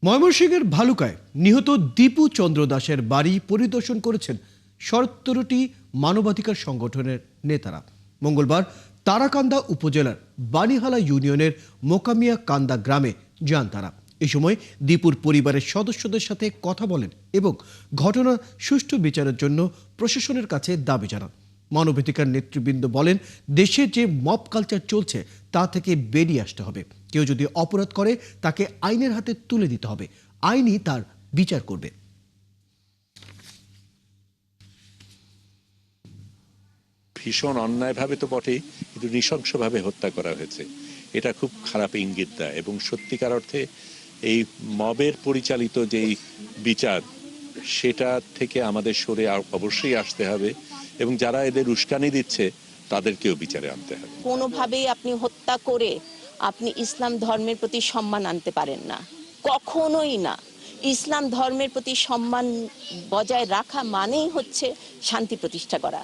ময়মনসিংহের ভালুকায় নিহত দীপু চন্দ্র দাসের বাড়ি পরিদর্শন করেছেন 17টি মানবাধিকার সংগঠনের নেতারা। মঙ্গলবার তারাকান্দা উপজেলার বানিহালা ইউনিয়নের মোকামিয়া কান্দা গ্রামে যান তারা। এই সময় দীপুর পরিবারের সদস্যদের সাথে কথা বলেন এবং ঘটনা সুষ্ঠু বিচারের জন্য প্রশাসনের কাছে দাবি জানান। মানবাধিকার নেতৃবৃন্দ বলেন, দেশে যে মব কালচার চলছে তা থেকে বেরিয়ে আসতে হবে। কেউ যদি অপরাধ করে তাকে আইনের হাতে তুলে দিতে হবে, আইনই তার বিচার করবে। ভীষণ অন্যায়ভাবে তো বটেই, কিন্তু নৃশংসভাবে হত্যা করা হয়েছে। এটা খুব খারাপ ইঙ্গিত দেয় এবং সত্যিকার অর্থে এই মবের পরিচালিত যেই বিচার, সেটা থেকে আমাদের সরে অবশ্যই আসতে হবে এবং যারা এদের উস্কানি দিচ্ছে তাদেরকেও বিচারে আনতে হবে। কোনোভাবেই আপনি হত্যা করে আপনি ইসলাম ধর্মের প্রতি সম্মান আনতে পারেন না, কখনোই না। ইসলাম ধর্মের প্রতি সম্মান বজায় রাখা মানেই হচ্ছে শান্তি প্রতিষ্ঠা করা।